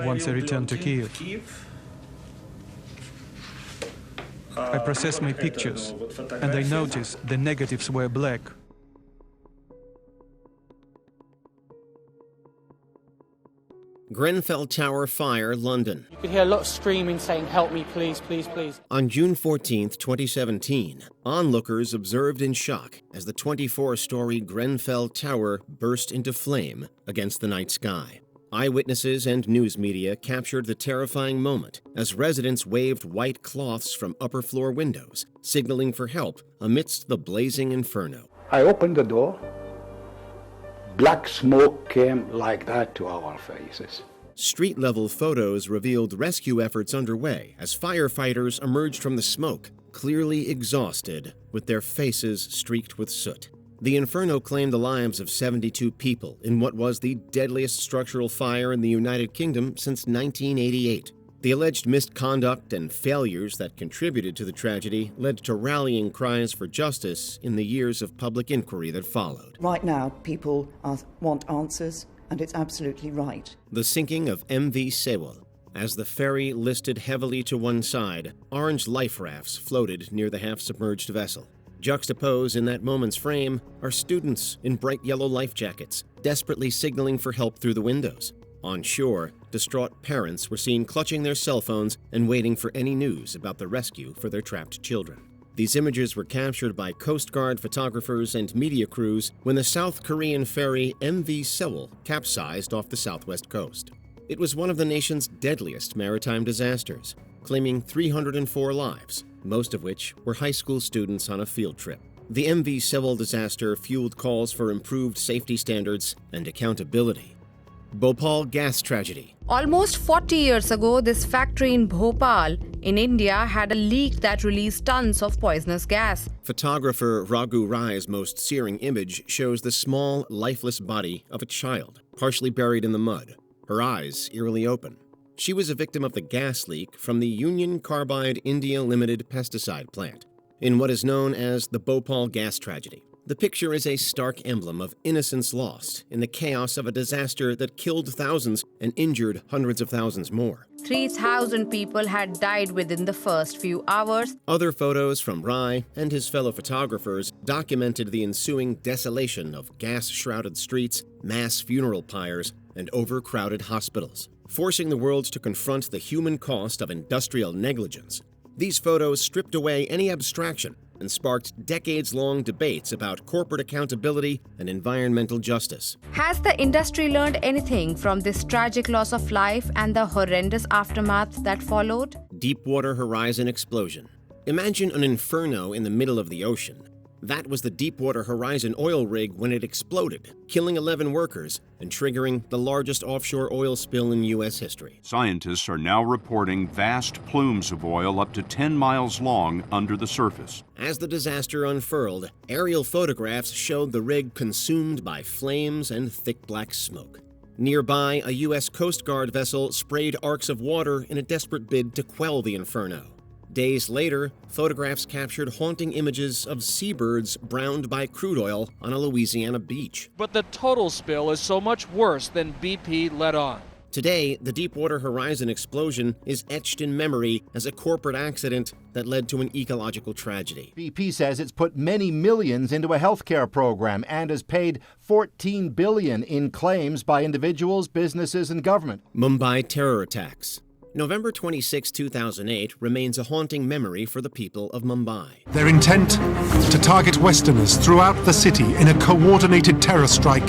Once I returned to Kiev, I processed my pictures, and I noticed the negatives were black. Grenfell Tower fire, London. You could hear a lot of screaming saying, "Help me, please, please, please." On June 14, 2017, onlookers observed in shock as the 24-story Grenfell Tower burst into flame against the night sky. Eyewitnesses and news media captured the terrifying moment as residents waved white cloths from upper floor windows, signaling for help amidst the blazing inferno. I opened the door. Black smoke came like that to our faces. Street-level photos revealed rescue efforts underway as firefighters emerged from the smoke, clearly exhausted, with their faces streaked with soot. The inferno claimed the lives of 72 people in what was the deadliest structural fire in the United Kingdom since 1988. The alleged misconduct and failures that contributed to the tragedy led to rallying cries for justice in the years of public inquiry that followed. Right now, people want answers, and it's absolutely right. The sinking of MV Sewol. As the ferry listed heavily to one side, orange life rafts floated near the half-submerged vessel. Juxtaposed in that moment's frame are students in bright yellow life jackets, desperately signaling for help through the windows. On shore, distraught parents were seen clutching their cell phones and waiting for any news about the rescue for their trapped children. These images were captured by Coast Guard photographers and media crews when the South Korean ferry MV Sewol capsized off the southwest coast. It was one of the nation's deadliest maritime disasters, claiming 304 lives, most of which were high school students on a field trip. The MV Sewol disaster fueled calls for improved safety standards and accountability. Bhopal gas tragedy. Almost 40 years ago, this factory in Bhopal, in India, had a leak that released tons of poisonous gas. Photographer Raghu Rai's most searing image shows the small, lifeless body of a child, partially buried in the mud, her eyes eerily open. She was a victim of the gas leak from the Union Carbide India Limited pesticide plant, in what is known as the Bhopal gas tragedy. The picture is a stark emblem of innocence lost in the chaos of a disaster that killed thousands and injured hundreds of thousands more. 3,000 people had died within the first few hours. Other photos from Rai and his fellow photographers documented the ensuing desolation of gas-shrouded streets, mass funeral pyres, and overcrowded hospitals, forcing the world to confront the human cost of industrial negligence. These photos stripped away any abstraction and sparked decades-long debates about corporate accountability and environmental justice. Has the industry learned anything from this tragic loss of life and the horrendous aftermath that followed? Deepwater Horizon explosion. Imagine an inferno in the middle of the ocean. That was the Deepwater Horizon oil rig when it exploded, killing 11 workers and triggering the largest offshore oil spill in U.S. history. Scientists are now reporting vast plumes of oil up to 10 miles long under the surface. As the disaster unfurled, aerial photographs showed the rig consumed by flames and thick black smoke. Nearby, a U.S. Coast Guard vessel sprayed arcs of water in a desperate bid to quell the inferno. Days later, photographs captured haunting images of seabirds browned by crude oil on a Louisiana beach. But the total spill is so much worse than BP let on. Today, the Deepwater Horizon explosion is etched in memory as a corporate accident that led to an ecological tragedy. BP says it's put many millions into a healthcare program and has paid $14 billion in claims by individuals, businesses, and government. Mumbai terror attacks. November 26, 2008 remains a haunting memory for the people of Mumbai. Their intent to target Westerners throughout the city in a coordinated terror strike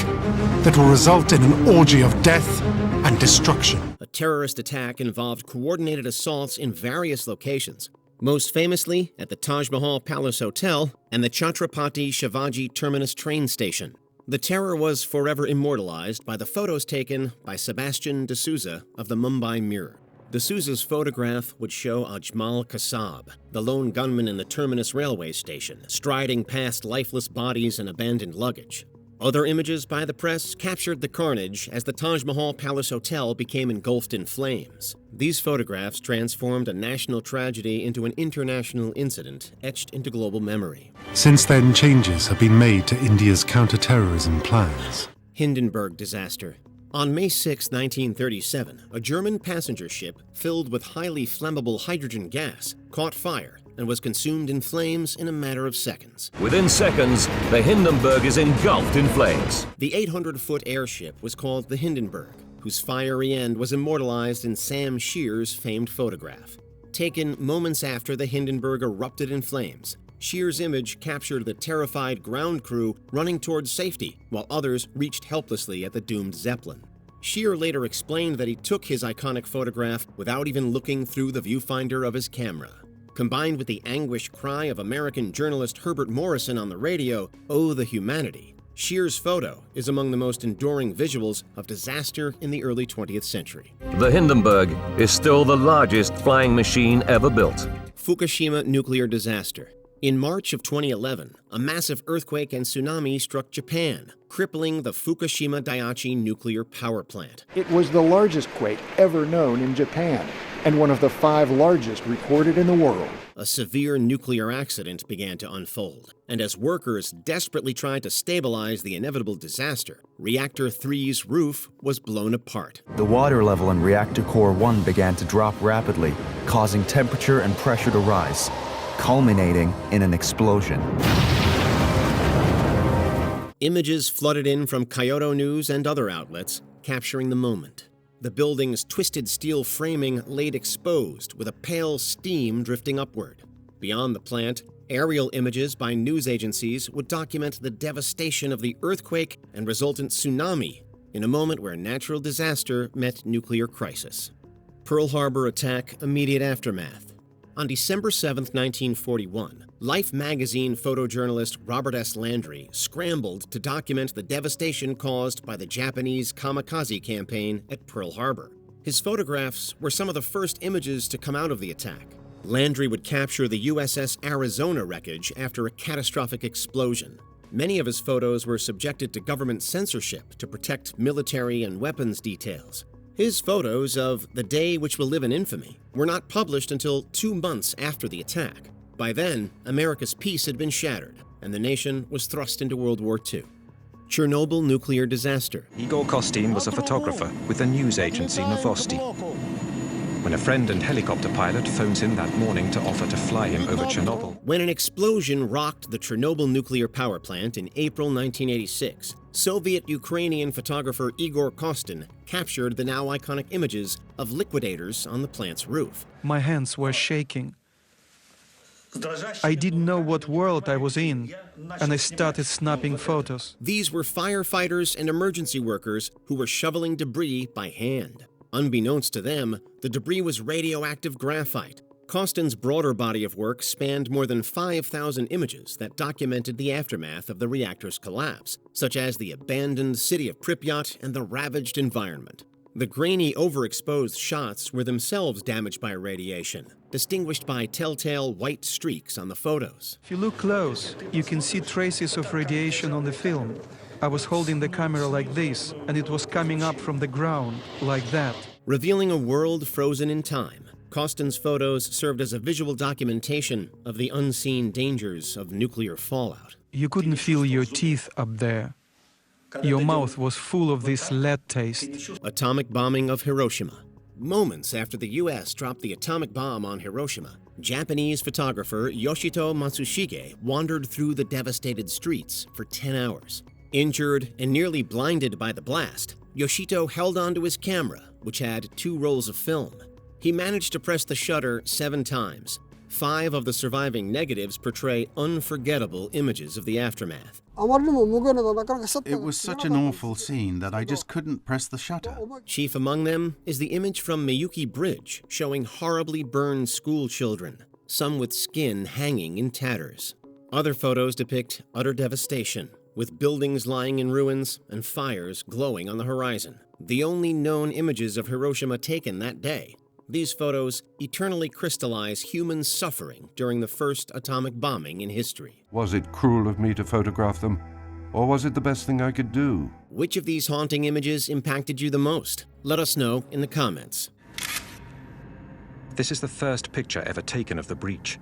that will result in an orgy of death and destruction. A terrorist attack involved coordinated assaults in various locations, most famously at the Taj Mahal Palace Hotel and the Chhatrapati Shivaji Terminus train station. The terror was forever immortalized by the photos taken by Sebastian D'Souza of the Mumbai Mirror. D'Souza's photograph would show Ajmal Kasab, the lone gunman in the Terminus railway station, striding past lifeless bodies and abandoned luggage. Other images by the press captured the carnage as the Taj Mahal Palace Hotel became engulfed in flames. These photographs transformed a national tragedy into an international incident etched into global memory. Since then, changes have been made to India's counter-terrorism plans. Hindenburg disaster. On May 6, 1937, a German passenger ship filled with highly flammable hydrogen gas caught fire and was consumed in flames in a matter of seconds. Within seconds, the Hindenburg is engulfed in flames. The 800-foot airship was called the Hindenburg, whose fiery end was immortalized in Sam Shear's famed photograph. Taken moments after the Hindenburg erupted in flames, Shear's image captured the terrified ground crew running towards safety, while others reached helplessly at the doomed Zeppelin. Shere later explained that he took his iconic photograph without even looking through the viewfinder of his camera. Combined with the anguished cry of American journalist Herbert Morrison on the radio, "Oh, the humanity," Shear's photo is among the most enduring visuals of disaster in the early 20th century. The Hindenburg is still the largest flying machine ever built. Fukushima nuclear disaster. In March of 2011, a massive earthquake and tsunami struck Japan, crippling the Fukushima Daiichi nuclear power plant. It was the largest quake ever known in Japan, and one of the 5 largest recorded in the world. A severe nuclear accident began to unfold, and as workers desperately tried to stabilize the inevitable disaster, Reactor 3's roof was blown apart. The water level in Reactor Core 1 began to drop rapidly, causing temperature and pressure to rise, culminating in an explosion. Images flooded in from Kyoto News and other outlets, capturing the moment. The building's twisted steel framing laid exposed, with a pale steam drifting upward. Beyond the plant, aerial images by news agencies would document the devastation of the earthquake and resultant tsunami in a moment where natural disaster met nuclear crisis. Pearl Harbor attack, immediate aftermath. On December 7, 1941, Life magazine photojournalist Robert S. Landry scrambled to document the devastation caused by the Japanese kamikaze campaign at Pearl Harbor. His photographs were some of the first images to come out of the attack. Landry would capture the USS Arizona wreckage after a catastrophic explosion. Many of his photos were subjected to government censorship to protect military and weapons details. His photos of the day which will live in infamy were not published until 2 months after the attack. By then, America's peace had been shattered, and the nation was thrust into World War II. Chernobyl nuclear disaster. Igor Kostin was a photographer with the news agency Novosti. When a friend and helicopter pilot phones him that morning to offer to fly him over Chernobyl. When an explosion rocked the Chernobyl nuclear power plant in April 1986, Soviet-Ukrainian photographer Igor Kostin captured the now iconic images of liquidators on the plant's roof. My hands were shaking. I didn't know what world I was in, and I started snapping photos. These were firefighters and emergency workers who were shoveling debris by hand. Unbeknownst to them, the debris was radioactive graphite. Kostin's broader body of work spanned more than 5,000 images that documented the aftermath of the reactor's collapse, such as the abandoned city of Pripyat and the ravaged environment. The grainy, overexposed shots were themselves damaged by radiation, distinguished by telltale white streaks on the photos. If you look close, you can see traces of radiation on the film. I was holding the camera like this, and it was coming up from the ground, like that. Revealing a world frozen in time, Kostin's photos served as a visual documentation of the unseen dangers of nuclear fallout. You couldn't feel your teeth up there. Your mouth was full of this lead taste. Atomic bombing of Hiroshima. Moments after the U.S. dropped the atomic bomb on Hiroshima, Japanese photographer Yoshito Matsushige wandered through the devastated streets for 10 hours. Injured and nearly blinded by the blast, Yoshito held onto his camera, which had 2 rolls of film. He managed to press the shutter 7 times. 5 of the surviving negatives portray unforgettable images of the aftermath. It was such an awful scene that I just couldn't press the shutter. Chief among them is the image from Miyuki Bridge showing horribly burned school children, some with skin hanging in tatters. Other photos depict utter devastation, with buildings lying in ruins and fires glowing on the horizon. The only known images of Hiroshima taken that day. These photos eternally crystallize human suffering during the first atomic bombing in history. Was it cruel of me to photograph them? Or was it the best thing I could do? Which of these haunting images impacted you the most? Let us know in the comments. This is the first picture ever taken of the breach.